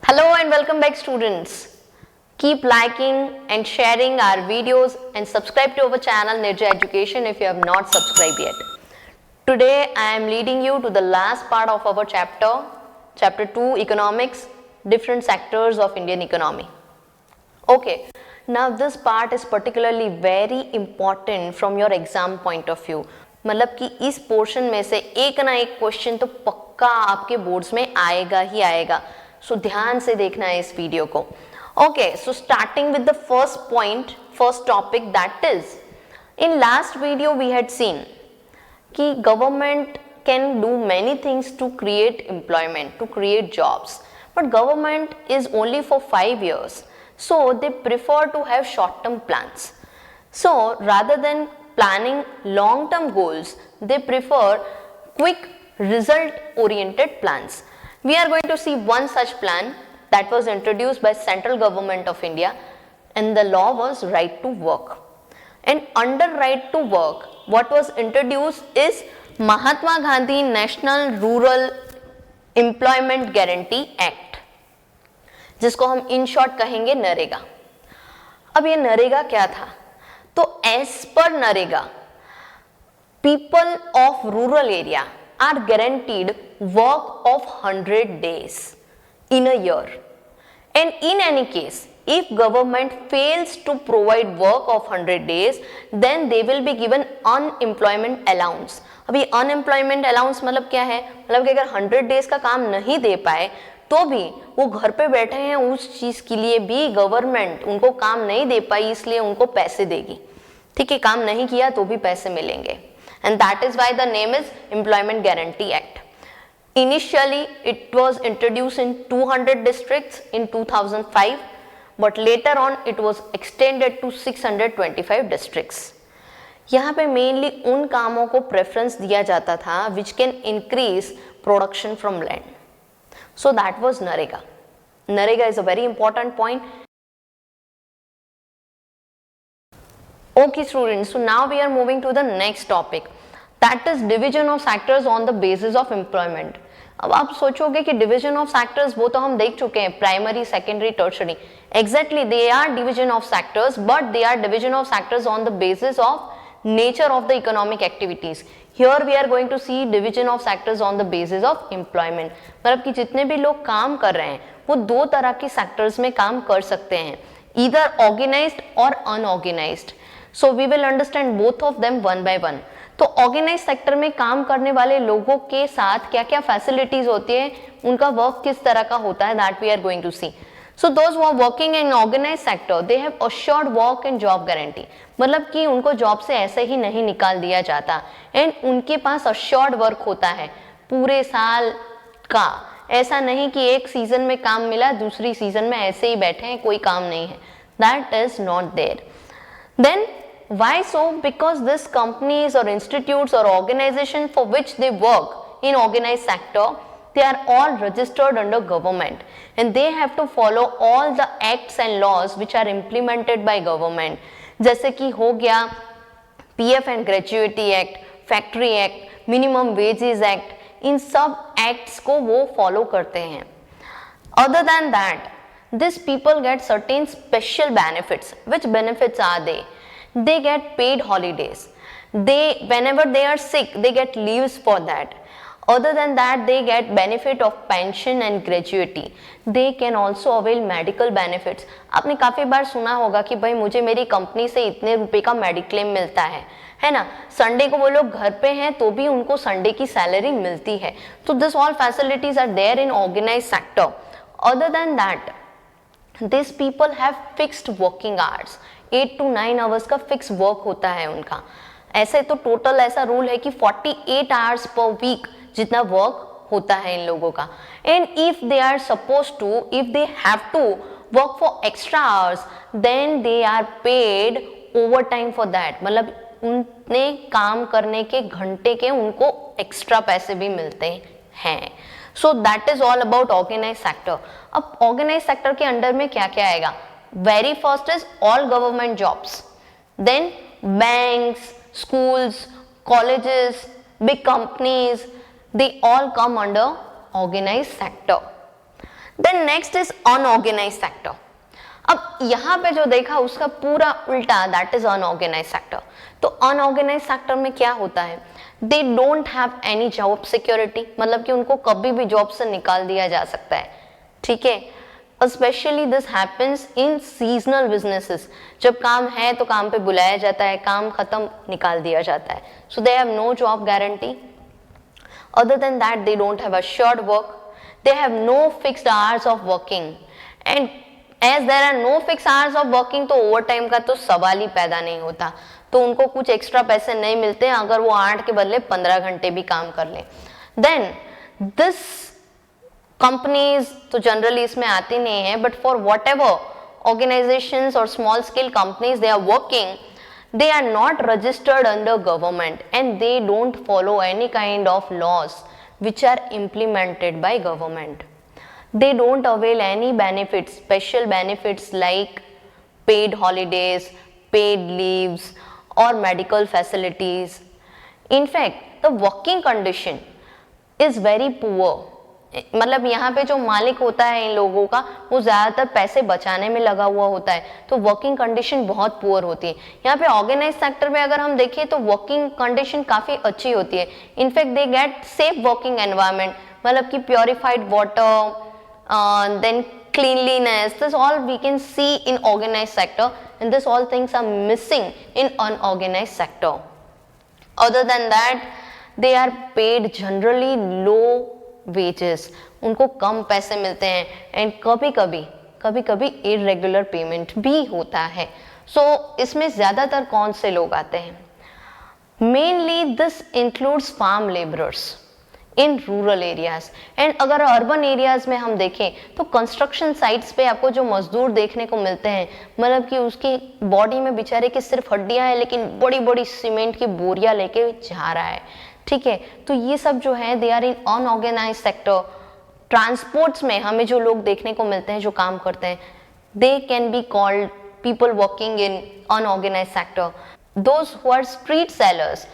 Hello and welcome back students. Keep liking and sharing our videos and subscribe to our channel Nirja Education if you have not subscribed yet. Today I am leading you to the last part of our chapter 2 economics, different sectors of Indian economy. Okay, now this part is particularly very important from your exam point of view. मतलब कि इस portion में से एक ना एक question तो पक्का आपके बोर्ड्स में आएगा ही आएगा. सो ध्यान से देखना है इस वीडियो को. Okay, so starting with the first topic, that is in last video we had seen कि government can do many things to create employment, to create jobs, but government is only for 5 years, so they prefer to have short term plans. So rather than planning long term goals, they prefer quick result oriented plans. We are going to see one such plan that was introduced by central government of India, and the law was right to work. And under right to work, what was introduced is Mahatma Gandhi National Rural Employment Guarantee Act, जिसको हम in short कहेंगे नरेगा. अब ये नरेगा क्या था? तो as per NREGA, people of rural area are guaranteed work of 100 days in a year, and in any case if government fails to provide work of 100 days, then they will be given unemployment allowance. अभी unemployment allowance मतलब क्या है? मतलब कि अगर 100 days का काम नहीं दे पाए तो भी वो घर पे बैठे हैं, उस चीज के लिए भी गवर्नमेंट उनको काम नहीं दे पाई इसलिए उनको पैसे देगी. ठीक है, काम नहीं किया तो भी पैसे मिलेंगे. And that is why the name is Employment Guarantee Act. Initially it was introduced in 200 districts in 2005, but later on it was extended to 625 districts. यहाँ पे mainly उन कामों को preference दिया जाता था which can increase production from land. So that was Narega. Narega is a very important point. Okay students, so now we are moving to the next topic, that is division of sectors on the basis of employment. अब आप सोचोगे कि division of sectors वो तो हम देख चुके हैं, primary, secondary, tertiary. Exactly, they are division of sectors, but they are division of sectors on the basis of nature of the economic activities. Here we are going to see division of sectors on the basis of employment. मतलब कि जितने भी लोग काम कर रहे हैं वो दो तरह की sectors में काम कर सकते हैं, either organized और unorganized. So we will understand both of them one by one. तो ऑर्गेनाइज सेक्टर में काम करने वाले लोगों के साथ क्या क्या फैसिलिटीज होती है, उनका वर्क किस तरह का होता है, that we are going to see. So those who are working in organize sector, they have assured work and job guarantee. मतलब कि उनको जॉब से ऐसे ही नहीं निकाल दिया जाता, एंड उनके पास अश्योर्ड वर्क होता है पूरे साल का. ऐसा नहीं कि एक सीजन में काम मिला, दूसरी सीजन में ऐसे ही बैठे हैं, कोई काम नहीं है. That is not there. Then why so? Because these companies or institutes or organizations for which they work in organized sector, they are all registered under government, and they have to follow all the acts and laws which are implemented by government. जैसे कि हो गया PF and Gratuity Act, Factory Act, Minimum Wages Act, इन सब acts को वो follow करते हैं. Other than that, these people get certain special benefits. Which benefits are they? They get paid holidays. Whenever they are sick, they get leaves for that. Other than that, they get benefit of pension and gratuity. They can also avail medical benefits. आपने काफी बार सुना होगा कि भाई मुझे मेरी company से इतने रुपए का मेडिक्लेम मिलता है ना. संडे को वो लोग घर पे हैं तो भी उनको संडे की सैलरी मिलती है. तो this all facilities are there in organize sector. Other than that, these people have fixed working hours. 8 to 9 hours का फिक्स वर्क होता है उनका. ऐसे तो टोटल ऐसा रूल है कि 48 hours पर वीक जितना वर्क होता है इन लोगों का. And if they are suppose to, if they have to work for extra hours, then they are paid overtime for that. मतलब उनने काम करने के घंटे के उनको एक्स्ट्रा पैसे भी मिलते हैं. So that is all about organize sector. अब ऑर्गेनाइज सेक्टर के अंडर में क्या क्या आएगा? Very first is all government jobs, then banks, schools, colleges, big companies, they all come under organized sector. Then next is unorganized sector. अब यहाँ पे जो देखा उसका पूरा उल्टा, दैट इज अनऑर्गेनाइज्ड सेक्टर। तो अनऑर्गेनाइज्ड सेक्टर में क्या होता है, they don't have any job security, मतलब कि उनको कभी भी जॉब से निकाल दिया जा सकता है, ठीक है। Specially this happens in seasonal businesses, जब काम है तो काम पे बुलाया जाता है, काम खत्म निकाल दिया जाता है। So they have no job guarantee. Other than that, they don't have assured work. They have no fixed hours of working. And as there are no fixed hours of working, तो ओवर टाइम का तो सवाल ही पैदा नहीं होता, तो उनको कुछ एक्स्ट्रा पैसे नहीं मिलते हैं अगर वो 8 के बदले 15 घंटे भी काम कर ले। देन दिस कंपनीज तो जनरली इसमें आती नहीं है, but for whatever organisations और small scale companies they are working, they are not registered under government and they don't follow any kind of laws which are implemented by government. They don't avail any benefits, special benefits like paid holidays, paid leaves or medical facilities. In fact, the working condition is very poor. मतलब यहाँ पे जो मालिक होता है इन लोगों का, वो ज़्यादातर पैसे बचाने में लगा हुआ होता है, तो वर्किंग कंडीशन बहुत पुअर होती है। यहाँ पे ऑर्गेनाइज सेक्टर में अगर हम देखें तो वर्किंग कंडीशन काफ़ी अच्छी होती है। In fact they get safe working environment, मतलब कि purified water, then cleanliness, this all we can see in organized sector, and this all things are missing in unorganized sector. Other than that, they are paid generally low wages, उनको कम पैसे मिलते हैं, and कभी कभी irregular payment भी होता है। सो इसमें ज़्यादातर कौन से लोग आते हैं? Mainly this includes farm labourers in rural areas. And अगर अर्बन एरियाज में हम देखें तो कंस्ट्रक्शन साइट्स पे आपको जो मजदूर देखने को मिलते हैं, मतलब कि उसकी बॉडी में बेचारे की सिर्फ हड्डियां हैं, लेकिन बड़ी बड़ी सीमेंट की बोरियां लेके जा रहा है, ठीक है। तो ये सब जो है they are in unorganised sector. Transports में हमें जो लोग देखने को मिलते हैं जो काम करते हैं, they can be called people working in unorganised sector. Those who are street sellers,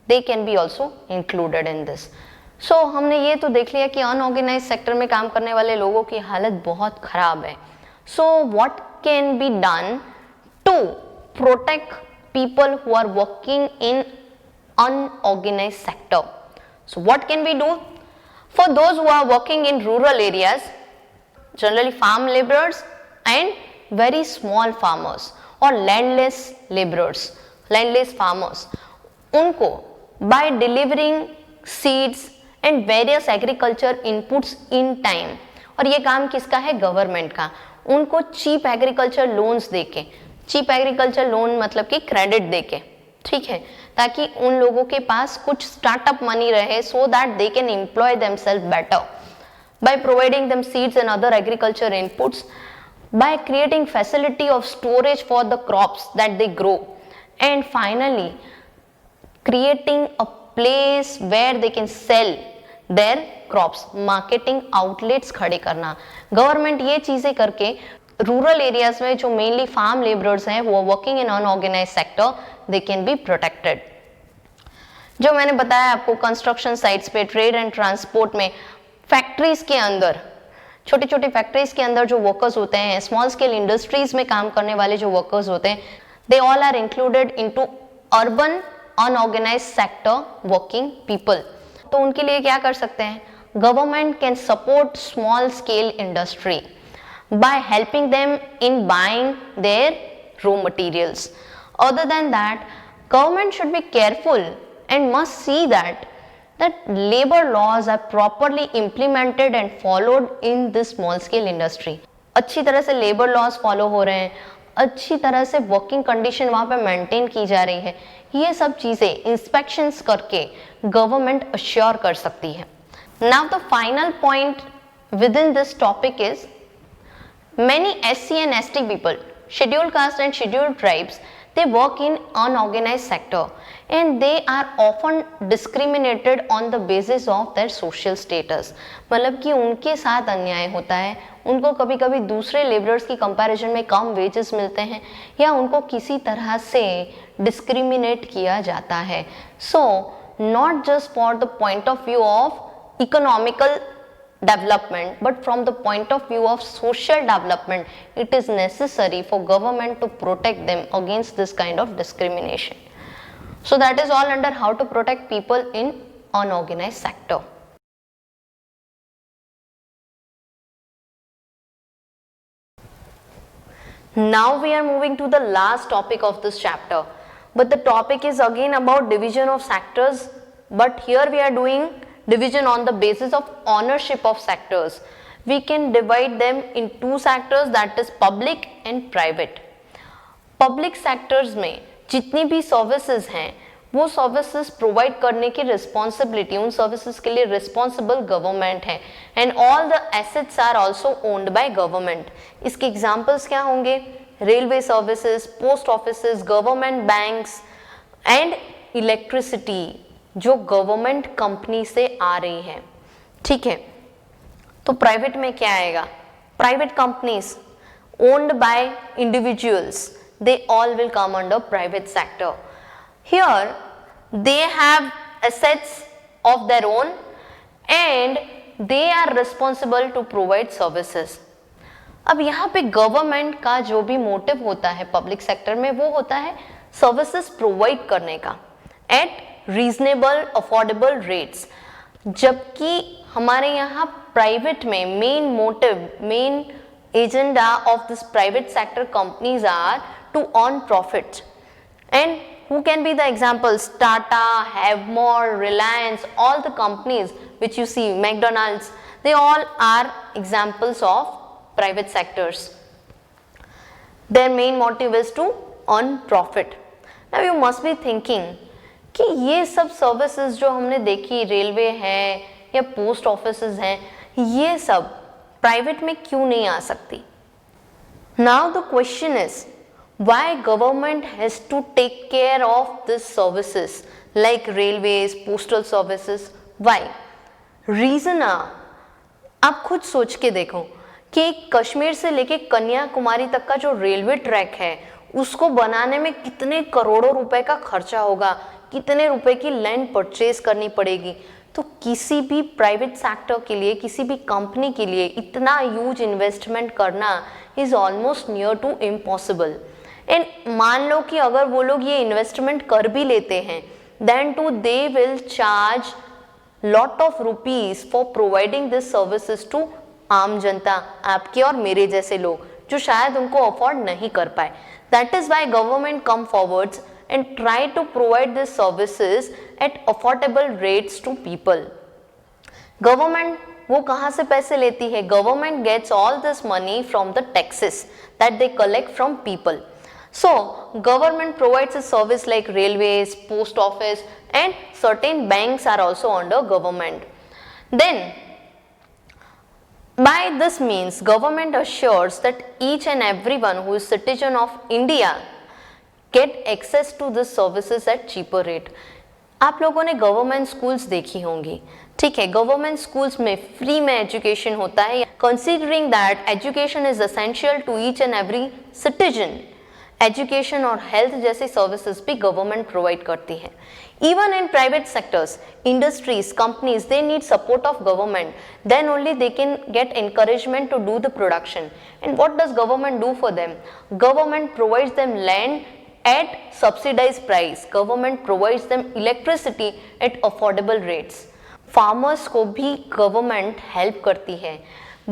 they can be also included in this. So हमने ये तो देख लिया कि अनऑर्गेनाइज्ड सेक्टर में काम करने वाले लोगों की हालत बहुत खराब है। So what can be done to protect people who are working in unorganized sector? So what can we do? For those who are working in rural areas, generally farm laborers and very small farmers or landless laborers, landless farmers, उनको by delivering seeds and various agriculture inputs in time, और ये काम किसका है? Government का। उनको cheap agriculture loans देके, cheap agriculture loan मतलब कि क्रेडिट देके, ठीक है, ताकि उन लोगों के पास कुछ स्टार्टअप मनी रहे, so that they can employ themselves better by providing them seeds and other agriculture inputs, by creating facility of storage for the crops that they grow, and finally creating a place where they can sell their crops, marketing outlets खड़े करना। Government ये चीजें करके rural areas में जो mainly farm labourers हैं वो working in unorganised sector, they can be protected. जो मैंने बताया आपको कंस्ट्रक्शन साइट्स पे, ट्रेड एंड ट्रांसपोर्ट में, फैक्ट्रीज के अंदर, छोटी छोटी फैक्ट्रीज के अंदर जो वर्कर्स होते हैं, स्मॉल स्केल इंडस्ट्रीज में काम करने वाले जो वर्कर्स होते हैं, they all are included into urban unorganized sector working people. तो उनके लिए क्या कर सकते हैं? Government can support small scale industry by helping them in buying their raw materials. Other than that, government should be careful and must see that labor laws are properly implemented and followed in this small scale industry. अच्छी तरह से labor laws follow हो रहे हैं, अच्छी तरह से working condition वहाँ पे maintain की जा रही है, ये सब चीज़ें inspections करके government assure कर सकती है। Now the final point within this topic is many SC and ST people, scheduled caste and scheduled tribes, they work in unorganized sector and they are often discriminated on the basis of their social status. मतलब कि उनके साथ अन्याय होता है, उनको कभी कभी दूसरे लेबरर्स की कंपैरिजन में कम वेजेस मिलते हैं या उनको किसी तरह से डिस्क्रिमिनेट किया जाता है। So not just for the point of view of economical development, but from the point of view of social development, it is necessary for government to protect them against this kind of discrimination. So that is all under how to protect people in unorganized sector. Now we are moving to the last topic of this chapter, but the topic is again about division of sectors, but here we are doing division on the basis of ownership of sectors. We can divide them in two sectors, that is public and private. Public sectors में जितनी भी services हैं वो services provide करने की responsibility, उन services के लिए रिस्पॉन्सिबल गवर्नमेंट है and all the assets are also owned by government. इसके एग्जांपल्स क्या होंगे? Railway services, post offices, government banks and electricity जो गवर्नमेंट कंपनी से आ रही है. ठीक है, तो प्राइवेट में क्या आएगा? Private companies owned by individuals, they all will come under private sector. Here they have assets of their own and they are responsible to provide services. अब यहाँ पे गवर्नमेंट का जो भी मोटिव होता है पब्लिक सेक्टर में वो होता है सर्विसेज प्रोवाइड करने का एट रीजनेबल अफोर्डेबल रेट्स, जबकि हमारे यहाँ प्राइवेट में main motive, main agenda of this private sector companies are to earn profit. And who can be the examples? Tata, Havmor, Reliance, all the companies which you see, McDonald's, they all are examples of private sectors. Their main motive is to earn profit. Now you must be thinking कि ये सब services जो हमने देखी, railway है या post offices हैं, ये सब प्राइवेट में क्यों नहीं आ सकती? Now the question is why government has to take care of this services like railways, postal services? Why? Reason आप खुद सोच के देखो कि कश्मीर से लेके कन्याकुमारी तक का जो रेलवे ट्रैक है उसको बनाने में कितने करोड़ों रुपए का खर्चा होगा, कितने रुपए की लैंड परचेज करनी पड़ेगी. तो किसी भी प्राइवेट सेक्टर के लिए, किसी भी कंपनी के लिए इतना ह्यूज इन्वेस्टमेंट करना is almost near to impossible. And मान लो कि अगर वो लोग ये इन्वेस्टमेंट कर भी लेते हैं, then too they will charge lot of rupees for providing this services to आम जनता, आपके और मेरे जैसे लोग जो शायद उनको अफोर्ड नहीं कर पाए. That is why government come forwards and try to provide these services at affordable rates to people. Government वो कहाँ से पैसे लेती है? Government gets all this money from the taxes that they collect from people. So government provides a service like railways, post office and certain banks are also under government. Then by this means government assures that each and everyone who is citizen of India get access to this services at cheaper rate. आप लोगों ने government schools देखी होंगी, ठीक है? Government schools में free में education होता है. Considering that education is essential to each and every citizen, education और हेल्थ जैसी सर्विसेज भी गवर्नमेंट प्रोवाइड करती है. Even in private sectors, industries, companies, they need support of government. Then only they can get encouragement to do the production. And what does government do for them? Government provides them land at subsidized price. Government provides them electricity at affordable rates. Farmers को भी government help करती है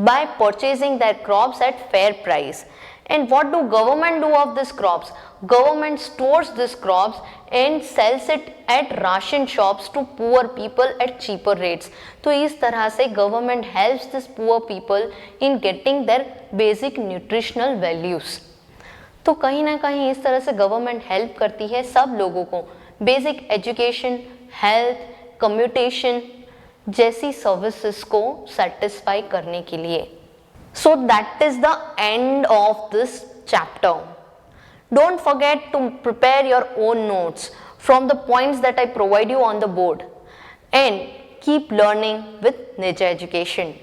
by purchasing their crops at fair price. And what do government do of these crops? Government stores these crops and sells it at ration shops to poor people at cheaper rates. तो इस तरह से government helps these poor people in getting their basic nutritional values. तो कहीं ना कहीं इस तरह से गवर्नमेंट हेल्प करती है सब लोगों को बेसिक एजुकेशन, हेल्थ, कम्यूटेशन जैसी सर्विसेज को सेटिस्फाई करने के लिए. So that is the end of this chapter. Don't forget to prepare your own notes from the points that I provide you on the board and keep learning with Nij education.